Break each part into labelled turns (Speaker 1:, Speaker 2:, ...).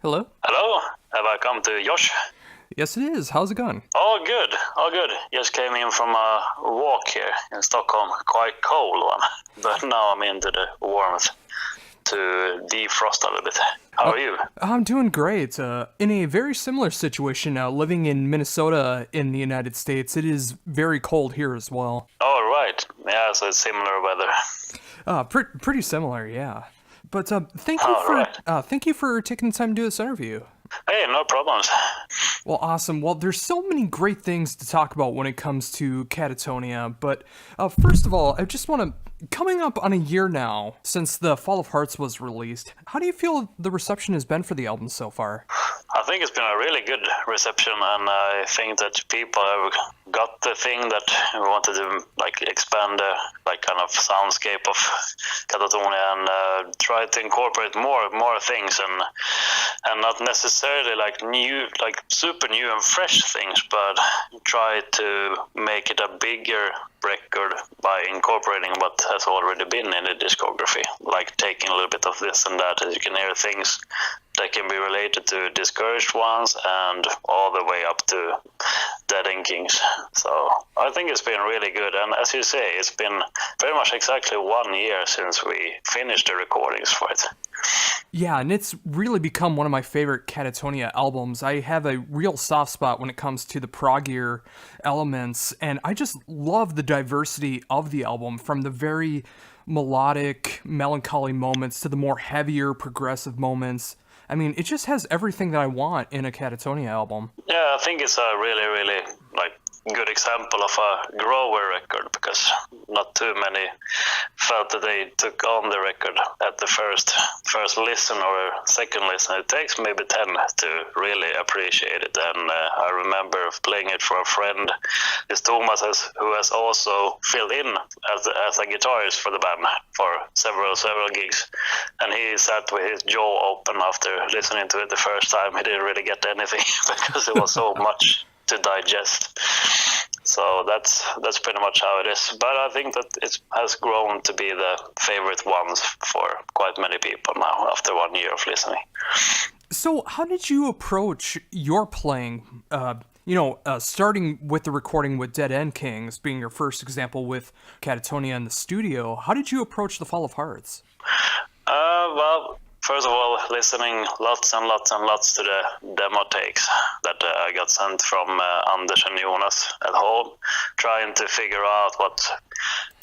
Speaker 1: Hello?
Speaker 2: Hello, have I come to Josh?
Speaker 1: Yes, it is. How's it going?
Speaker 2: Oh, good, all good. Just came in from a walk here in Stockholm. Quite cold one, but now I'm into the warmth to defrost a little bit. How are you?
Speaker 1: I'm doing great. In a very similar situation now, living in Minnesota in the United States, it is very cold here as well.
Speaker 2: Oh, right. Yeah, so it's similar weather.
Speaker 1: Pretty similar, yeah. But thank you for taking the time to do this interview.
Speaker 2: Hey, no problems.
Speaker 1: Well, awesome. Well, there's so many great things to talk about when it comes to Katatonia, but first of all, I just want to, coming up on a year now since The Fall of Hearts was released, how do you feel the reception has been for the album so far?
Speaker 2: I think it's been a really good reception, and I think that people have got the thing that we wanted to expand the kind of soundscape of Katatonia and try to incorporate more things and not necessarily super new and fresh things, but try to make it a bigger record by incorporating what has already been in the discography, like taking a little bit of this and that, as you can hear things that can be related to Discouraged Ones and all the way up to Dead End Kings. So I think it's been really good, and as you say, it's been very much exactly 1 year since we finished the recordings for it.
Speaker 1: Yeah, and it's really become one of my favorite Katatonia albums. I have a real soft spot when it comes to the proggier elements, and I just love the diversity of the album, from the very melodic, melancholy moments to the more heavier, progressive moments. I mean, it just has everything that I want in a Katatonia album.
Speaker 2: Yeah, I think it's a really, really good example of a grower record, because not too many felt that they took on the record at the first listen or second listen. It takes maybe 10 to really appreciate it, and I remember playing it for a friend, this Thomas, who has also filled in as a guitarist for the band for several gigs, and he sat with his jaw open after listening to it the first time. He didn't really get anything because it was so much to digest. So that's pretty much how it is. But I think that it has grown to be the favorite ones for quite many people now after 1 year of listening.
Speaker 1: So how did you approach your playing? Starting with the recording with Dead End Kings being your first example with Katatonia in the studio, how did you approach The Fall of Hearts?
Speaker 2: Well, first of all, listening lots and lots to the demo takes that I got sent from Anders and Jonas at home, trying to figure out what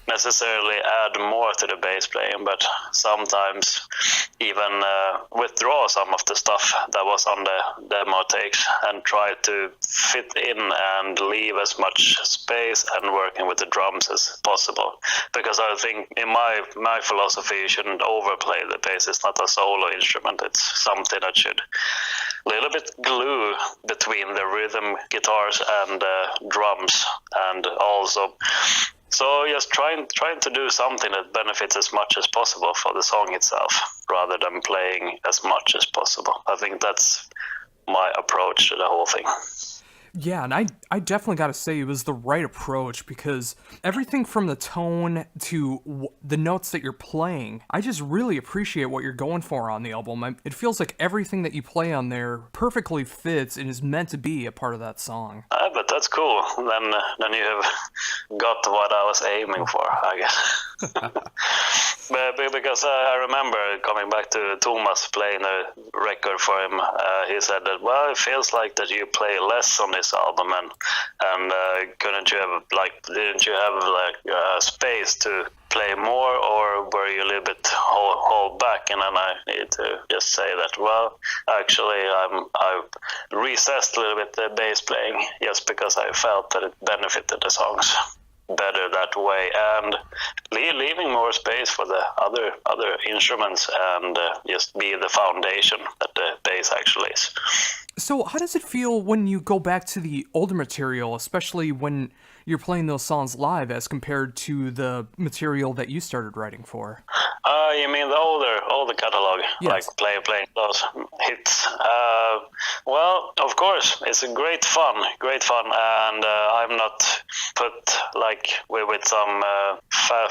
Speaker 2: necessarily add more to the bass playing, but sometimes even withdraw some of the stuff that was on the demo takes and try to fit in and leave as much space and working with the drums as possible. Because I think in my philosophy, you shouldn't overplay the bass. It's not a solo instrument. It's something that should a little bit glue between the rhythm guitars and drums, and also so just trying to do something that benefits as much as possible for the song itself, rather than playing as much as possible. I think that's my approach to the whole thing.
Speaker 1: Yeah, and I definitely got to say it was the right approach, because everything from the tone to the notes that you're playing, I just really appreciate what you're going for on the album. It feels like everything that you play on there perfectly fits and is meant to be a part of that song.
Speaker 2: But that's cool. Then you have got what I was aiming for, I guess. But because I remember coming back to Thomas playing a record for him, he said that, well, it feels like that you play less on this album, and didn't you have space to play more, or were you a little bit hold back? And then I need to just say that, well, actually I recessed a little bit the bass playing, just because I felt that it benefited the songs better that way, and leaving more space for the other instruments, and just be the foundation that the bass actually is.
Speaker 1: So how does it feel when you go back to the older material, especially when you're playing those songs live, as compared to the material that you started writing for?
Speaker 2: You mean the older catalog?
Speaker 1: Yes.
Speaker 2: Like playing those hits? Well, of course, it's a great fun, and I'm not put like with some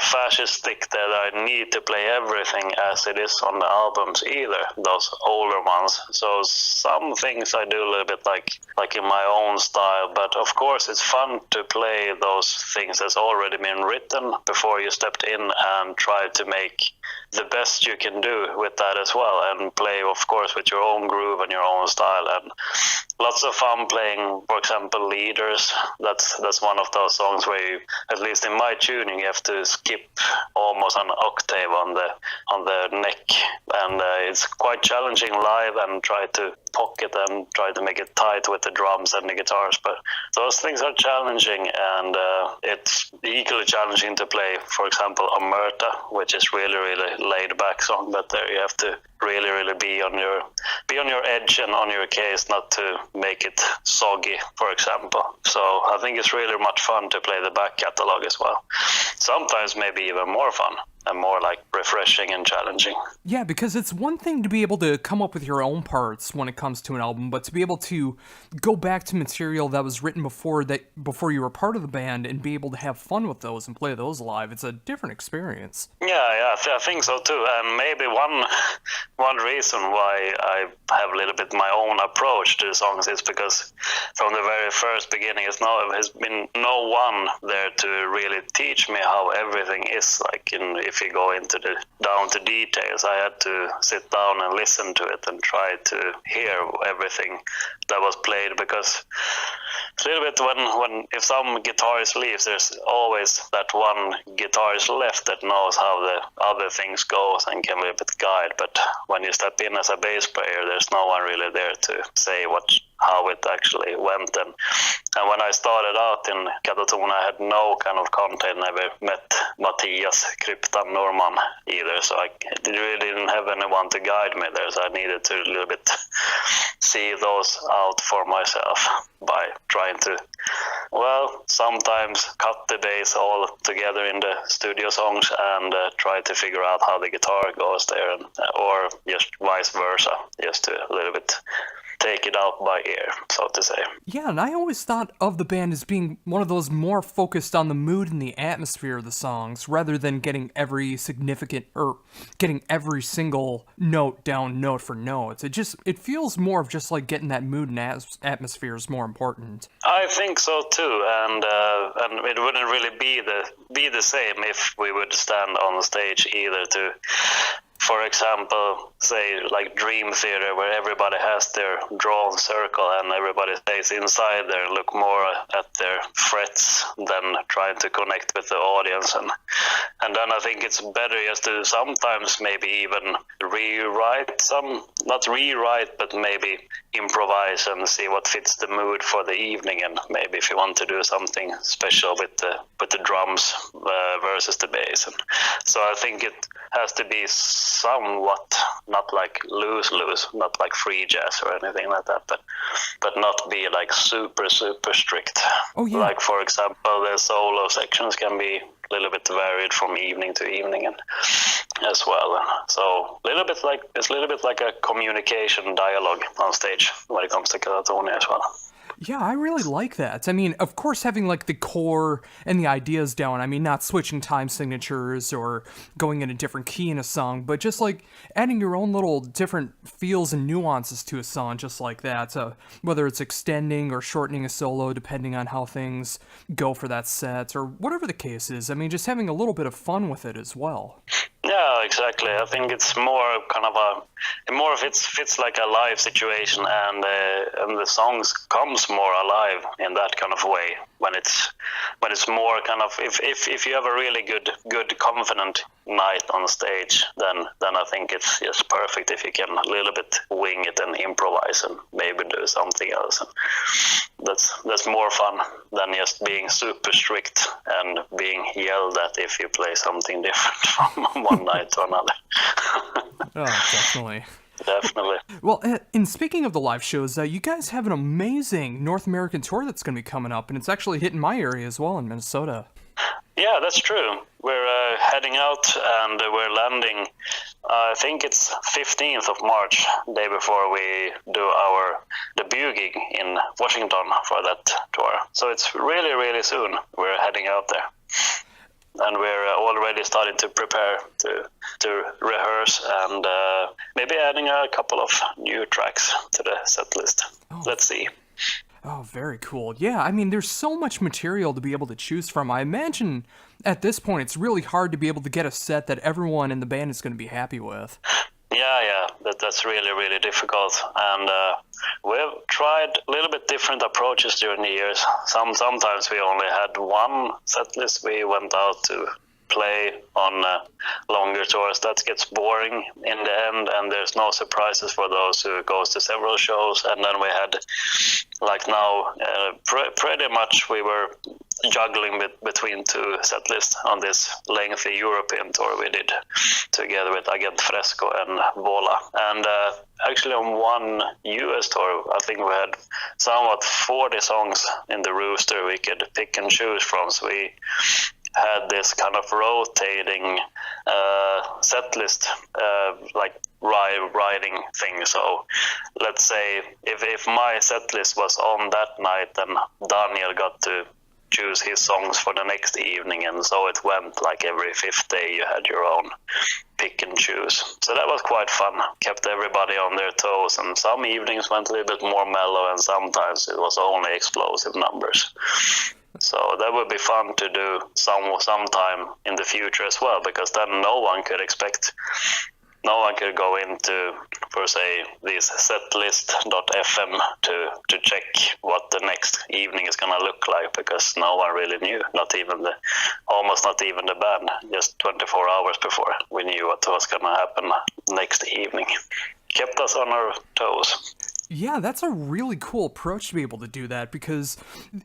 Speaker 2: fascist stick that I need to play everything as it is on the albums either, those older ones. So some things I do a little bit like in my own style, but of course it's fun to play those things that's already been written before you stepped in and try to make the best you can do with that as well, and play of course with your own groove and your own style. And lots of fun playing, for example, Leaders. That's one of those songs where you, at least in my tuning, you have to skip almost an octave on the neck, and it's quite challenging live, and try to pocket and try to make it tight with the drums and the guitars. But those things are challenging, and it's equally challenging to play, for example, Omerta, which is really laid back song, but there you have to really be on your edge and on your case, not to make it soggy, for example. So I think it's really much fun to play the back catalog as well. Sometimes maybe even more fun and more like refreshing and challenging.
Speaker 1: Yeah, because it's one thing to be able to come up with your own parts when it comes to an album, but to be able to go back to material that was written before you were part of the band and be able to have fun with those and play those live, it's a different experience.
Speaker 2: Yeah, I think so too. And maybe one reason why I have a little bit my own approach to the songs is because from the very first beginning, has been no one there to really teach me how everything is. Like if you go into down to details, I had to sit down and listen to it and try to hear everything that was played, because it's a little bit when if some guitarist leaves, there's always that one guitarist left that knows how the other things goes and can a little bit guide. But when you step in as a bass player, there's no one really there to say how it actually went. And when I started out in Katatonia, I had no kind of contact, never met Mattias Kryptan Norman either, so I really didn't have anyone to guide me there, so I needed to a little bit see those out for myself by trying to, sometimes cut the bass all together in the studio songs and try to figure out how the guitar goes there, or just vice versa, just to a little bit take it out by ear, so to say. Yeah,
Speaker 1: and I always thought of the band as being one of those more focused on the mood and the atmosphere of the songs, rather than getting every single note down note for note. It feels more of just like getting that mood and atmosphere is more important.
Speaker 2: I think so too, and it wouldn't really be the same if we would stand on the stage either to, for example, say like Dream Theater, where everybody has their drawn circle and everybody stays inside there and look more at their frets than trying to connect with the audience. And then I think it's better just to sometimes maybe even not rewrite, but maybe improvise and see what fits the mood for the evening. And maybe if you want to do something special with the drums versus the bass. And so I think it has to be somewhat, not like loose, not like free jazz or anything like that, but not be like super strict.
Speaker 1: Oh yeah.
Speaker 2: Like for example, the solo sections can be a little bit varied from evening to evening and as well. So it's a little bit like a communication dialogue on stage when it comes to Katatonia as well.
Speaker 1: Yeah, I really like that. I mean, of course, having like the core and the ideas down. I mean, not switching time signatures or going in a different key in a song, but just like adding your own little different feels and nuances to a song, just like that. Whether it's extending or shortening a solo, depending on how things go for that set, or whatever the case is. I mean, just having a little bit of fun with it as well.
Speaker 2: Yeah, exactly. I think it's more kind of fits like a live situation, and the songs comes more alive in that kind of way when it's more kind of if you have a really good confident night on stage, then I think it's just perfect if you can a little bit wing it and improvise and maybe do something else. And that's more fun than just being super strict and being yelled at if you play something different from one night to another.
Speaker 1: Oh, definitely.
Speaker 2: Definitely.
Speaker 1: Well, and speaking of the live shows, you guys have an amazing North American tour that's going to be coming up, and it's actually hitting my area as well in Minnesota.
Speaker 2: Yeah, that's true. We're heading out and we're landing. I think it's 15th of March, day before we do our debut gig in Washington for that tour. So it's really, really soon. We're heading out there. And we're already starting to prepare to rehearse and maybe adding a couple of new tracks to the set list. Oh. Let's see.
Speaker 1: Oh, very cool. Yeah, I mean, there's so much material to be able to choose from. I imagine at this point it's really hard to be able to get a set that everyone in the band is going to be happy with.
Speaker 2: Yeah, that's really, really difficult. And we've tried a little bit different approaches during the years. Sometimes we only had one set list. We went out to play on longer tours. That gets boring in the end, and there's no surprises for those who goes to several shows. And then we had, like now, pretty much we were juggling between two set lists on this lengthy European tour we did together with Agent Fresco and Vola. And actually on one US tour, I think we had somewhat 40 songs in the rooster we could pick and choose from. So we had this kind of rotating set list, like writing thing. So let's say if my set list was on that night, then Daniel got to choose his songs for the next evening, and so it went like every fifth day you had your own pick and choose. So that was quite fun, kept everybody on their toes, and some evenings went a little bit more mellow and sometimes it was only explosive numbers. So that would be fun to do sometime in the future as well, because then no one could go into, per se, this setlist.fm to check what the next evening is going to look like, because no one really knew, almost not even the band, just 24 hours before we knew what was going to happen next evening. Kept us on our toes.
Speaker 1: Yeah, that's a really cool approach to be able to do that, because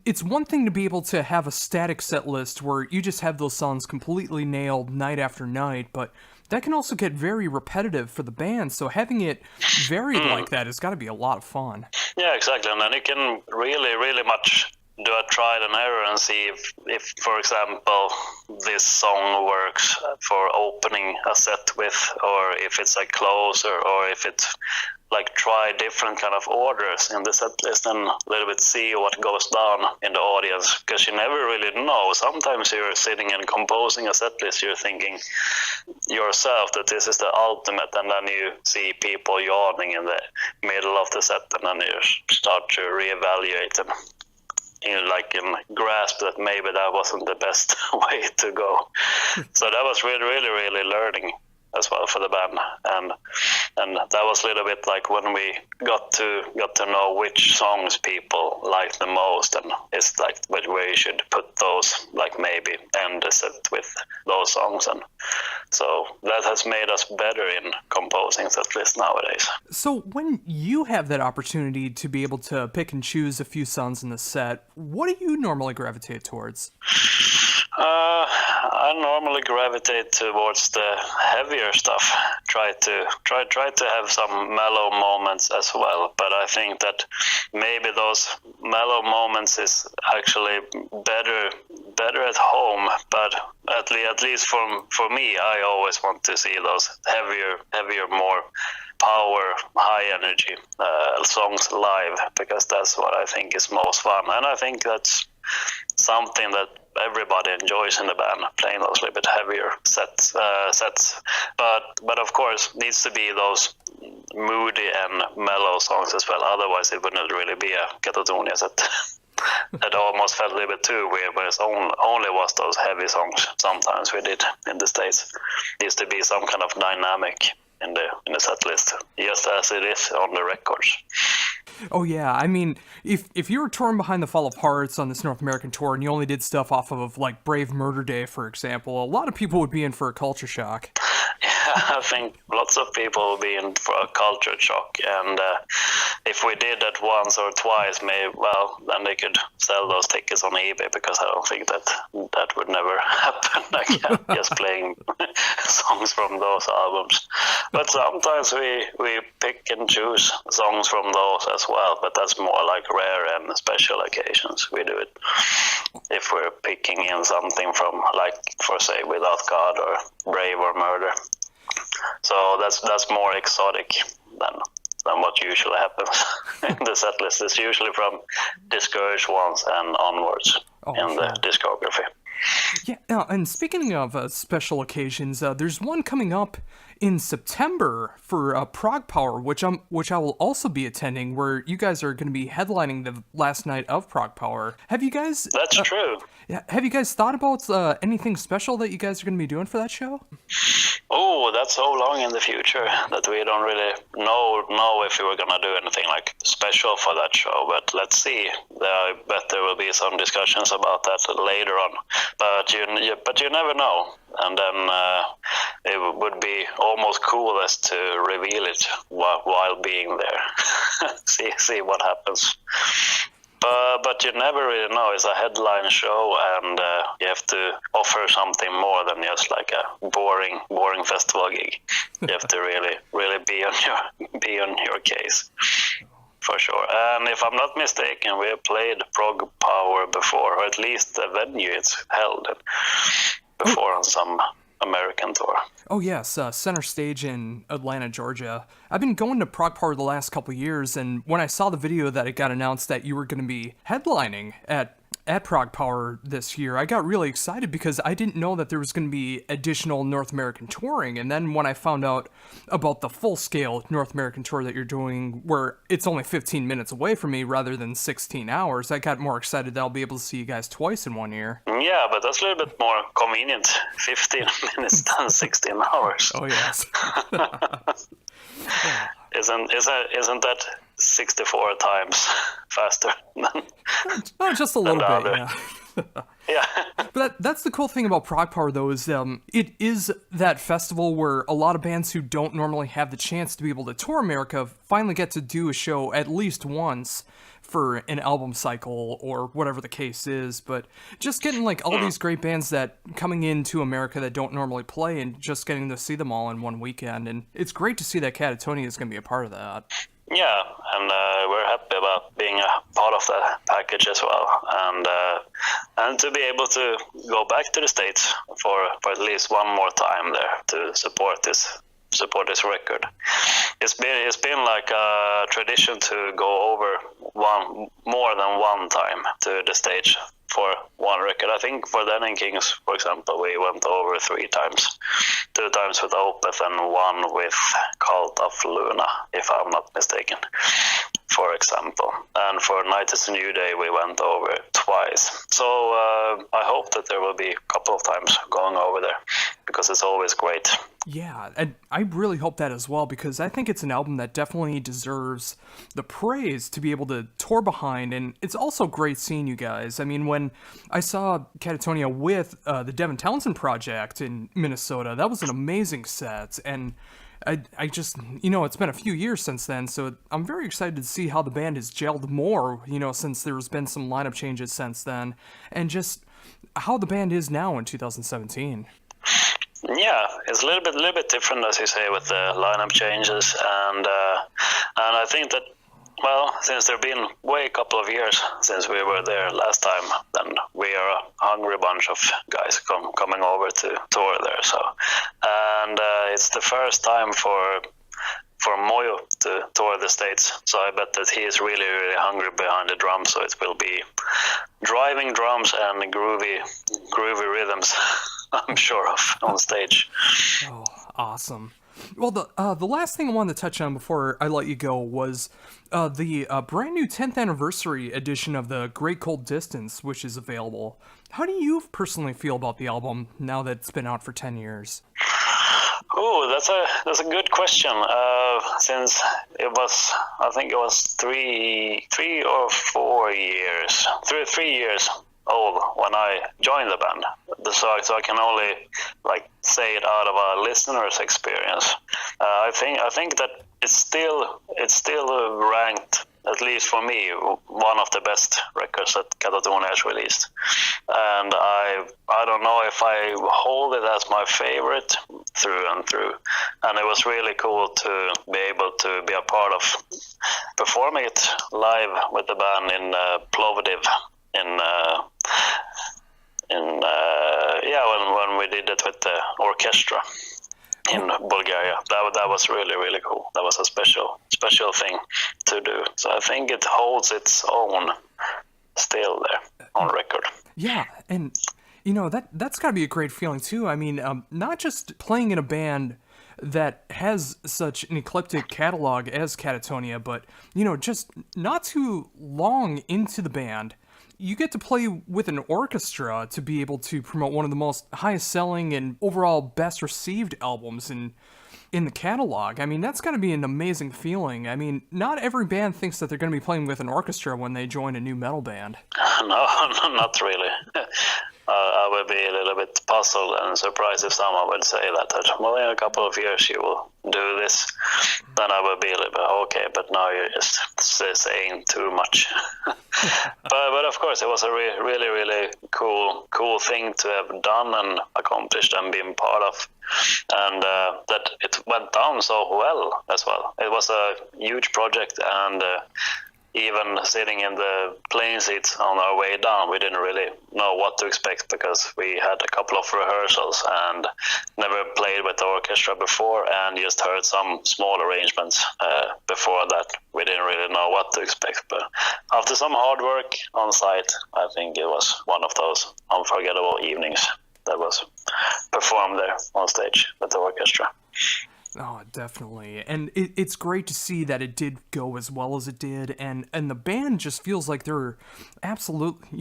Speaker 1: it's one thing to be able to have a static set list where you just have those songs completely nailed night after night, but that can also get very repetitive for the band, so having it varied like that has got to be a lot of fun.
Speaker 2: Yeah, exactly, and then you can really, really much do a trial and error and see if, for example, this song works for opening a set with, or if it's a closer, or if it's like try different kind of orders in the set list and a little bit see what goes down in the audience, because you never really know. Sometimes you're sitting and composing a set list, you're thinking yourself that this is the ultimate, and then you see people yawning in the middle of the set, and then you start to reevaluate and you grasp that maybe that wasn't the best way to go. So that was really, really, really learning as well for the band, and that was a little bit like when we got to know which songs people like the most, and it's like where you should put those, like maybe end the set with those songs, and so that has made us better in composing set lists nowadays.
Speaker 1: So when you have that opportunity to be able to pick and choose a few songs in the set, what do you normally gravitate towards?
Speaker 2: I normally gravitate towards the heavier stuff. Try to have some mellow moments as well, but I think that maybe those mellow moments is actually better at home. But at least for me, I always want to see those heavier, more power, high energy songs live, because that's what I think is most fun, and I think that's something that everybody enjoys in the band, playing those little bit heavier sets. But of course, needs to be those moody and mellow songs as well. Otherwise, it wouldn't really be a Katatonia set. That almost felt a little bit too weird, but it's only was those heavy songs. Sometimes we did in the States. Needs to be some kind of dynamic in the set list, just as it is on the records.
Speaker 1: Oh yeah, I mean, if you were touring behind the Fall of Hearts on this North American tour and you only did stuff off of like Brave Murder Day, for example, a lot of people would be in for a culture shock.
Speaker 2: Yeah, I think lots of people will be in for a culture shock, and if we did that once or twice, then they could sell those tickets on eBay, because I don't think that would never happen again, just playing songs from those albums. But sometimes we pick and choose songs from those as well, but that's more like rare and special occasions we do it. If we're picking in something from, like, for say, Without God or Brave or Murder. So that's more exotic than what usually happens in the set list. It's usually from Discouraged Ones and onwards in the discography.
Speaker 1: Yeah, and speaking of special occasions, there's one coming up in September for Prog Power, which I will also be attending, where you guys are going to be headlining the last night of Prog Power. Have you guys?
Speaker 2: That's true.
Speaker 1: Yeah, have you guys thought about anything special that you guys are going to be doing for that show?
Speaker 2: Oh, that's so long in the future that we don't really know if we were gonna do anything like special for that show. But let's see. I bet there will be some discussions about that later on. But you never know. And then it would be almost coolest to reveal it while being there. see what happens. But you never really know. It's a headline show, and you have to offer something more than just like a boring festival gig. You have to really be on your case, for sure. And if I'm not mistaken, we have played Prog Power before, or at least the venue it's held in before on some American tour.
Speaker 1: Oh yes, Center Stage in Atlanta, Georgia. I've been going to Prog Power the last couple years, and when I saw the video that it got announced that you were going to be headlining at Prog Power this year, I got really excited because I didn't know that there was going to be additional North American touring. And then when I found out about the full-scale North American tour that you're doing, where it's only 15 minutes away from me rather than 16 hours, I got more excited that I'll be able to see you guys twice in 1 year.
Speaker 2: Yeah, but that's a little bit more convenient. 15 minutes than 16 hours.
Speaker 1: Oh, yes.
Speaker 2: Isn't that 64 times faster than
Speaker 1: Oh, just a little bit, yeah.
Speaker 2: Yeah.
Speaker 1: But that's the cool thing about Prog Power, though, is it is that festival where a lot of bands who don't normally have the chance to be able to tour America finally get to do a show at least once for an album cycle or whatever the case is. But just getting like all these great bands that coming into America that don't normally play and just getting to see them all in one weekend. And it's great to see that Katatonia is going to be a part of that.
Speaker 2: Yeah, and we're happy about being a part of that package as well, and to be able to go back to the States for at least one more time there to support this record. It's been like a tradition to go over more than one time to the stage for one record. I think for Denim Kings, for example, we went over 3 times. 2 times with Opeth and 1 with Cult of Luna, if I'm not mistaken, for example. And for Night is a New Day, we went over twice. So I hope that there will be a couple of times going over there, because it's always great.
Speaker 1: Yeah, and I really hope that as well, because I think it's an album that definitely deserves the praise to be able to tour behind, and it's also great seeing you guys. I mean, when I saw Katatonia with the Devin Townsend Project in Minnesota, that was an amazing set, and I just, it's been a few years since then, so I'm very excited to see how the band has gelled more, since there's been some lineup changes since then, and just how the band is now in 2017.
Speaker 2: Yeah, it's a little bit different, as you say, with the lineup changes, and I think that, well, since there've been a couple of years since we were there last time, then we are a hungry bunch of guys coming over to tour there. So, and it's the first time for Moyo to tour the States, so I bet that he is really hungry behind the drums. So it will be driving drums and groovy rhythms. I'm sure of on stage.
Speaker 1: Oh, awesome. Well, the last thing I wanted to touch on before I let you go was the brand new 10th anniversary edition of the Great Cold Distance, which is available. How do you personally feel about the album now that it's been out for 10 years?
Speaker 2: Oh, that's a good question. Since I think it was 3 or 4 years, 3 years old when I joined the band, so I can only say it out of a listener's experience. I think that it's still ranked, at least for me, one of the best records that Katatonia has released. And I don't know if I hold it as my favorite through and through. And it was really cool to be able to be a part of performing it live with the band in Plovdiv did it with the orchestra in Bulgaria. That was really, really cool. That was a special thing to do. So I think it holds its own still there on record.
Speaker 1: Yeah, and you know, that's got to be a great feeling too. I mean, not just playing in a band that has such an eclectic catalog as Katatonia, but you know, just not too long into the band, you get to play with an orchestra to be able to promote one of the most highest selling and overall best received albums in the catalog. I mean, that's got to be an amazing feeling. I mean, not every band thinks that they're going to be playing with an orchestra when they join a new metal band.
Speaker 2: No, not really. I would be a little bit puzzled and surprised if someone would say that, well, in a couple of years you will do this. Then I would be a little bit, okay, but now you're just saying too much. but of course, it was a really cool thing to have done and accomplished and been part of. And that it went down so well as well. It was a huge project, and even sitting in the plane seats on our way down, we didn't really know what to expect because we had a couple of rehearsals and never played with the orchestra before and just heard some small arrangements before that. We didn't really know what to expect. But after some hard work on site, I think it was one of those unforgettable evenings that was performed there on stage with the orchestra.
Speaker 1: Oh, definitely. And it's great to see that it did go as well as it did. And the band just feels like you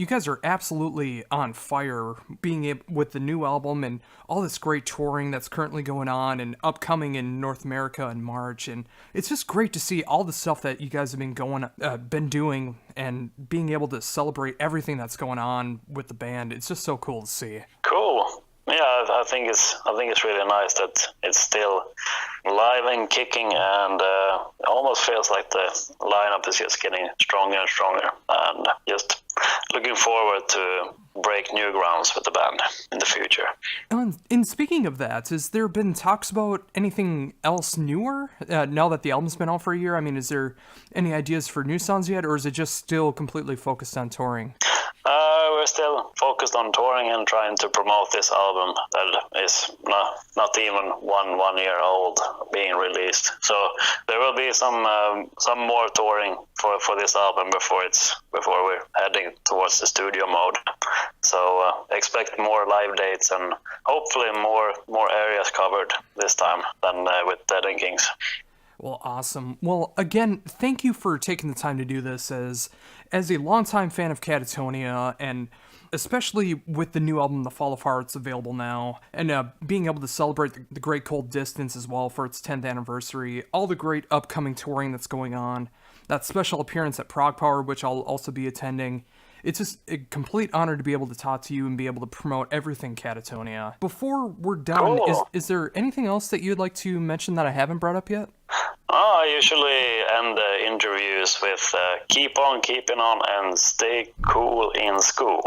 Speaker 1: guys are absolutely on fire being able, with the new album and all this great touring that's currently going on and upcoming in North America in March. And it's just great to see all the stuff that you guys have been doing and being able to celebrate everything that's going on with the band. It's just so cool to see.
Speaker 2: Cool. Yeah, I think it's really nice that it's still live and kicking, and it almost feels like the lineup is just getting stronger and stronger, and just looking forward to break new grounds with the band in the future.
Speaker 1: And speaking of that, has there been talks about anything else newer now that the album's been out for a year? I mean, is there any ideas for new songs yet, or is it just still completely focused on touring?
Speaker 2: We're still focused on touring and trying to promote this album that is not even one year old being released. So there will be some more touring for this album before we're heading towards the studio mode. So expect more live dates and hopefully more areas covered this time than with Dead and Kings.
Speaker 1: Well, awesome. Well, again, thank you for taking the time to do this as a longtime fan of Katatonia, and especially with the new album, The Fall of Hearts, available now, and being able to celebrate the Great Cold Distance as well for its 10th anniversary, all the great upcoming touring that's going on, that special appearance at Prog Power, which I'll also be attending. It's just a complete honor to be able to talk to you and be able to promote everything Katatonia. Before we're done,
Speaker 2: cool.
Speaker 1: is there anything else that you'd like to mention that I haven't brought up yet?
Speaker 2: I usually end the interviews with keep on keeping on and stay cool in school.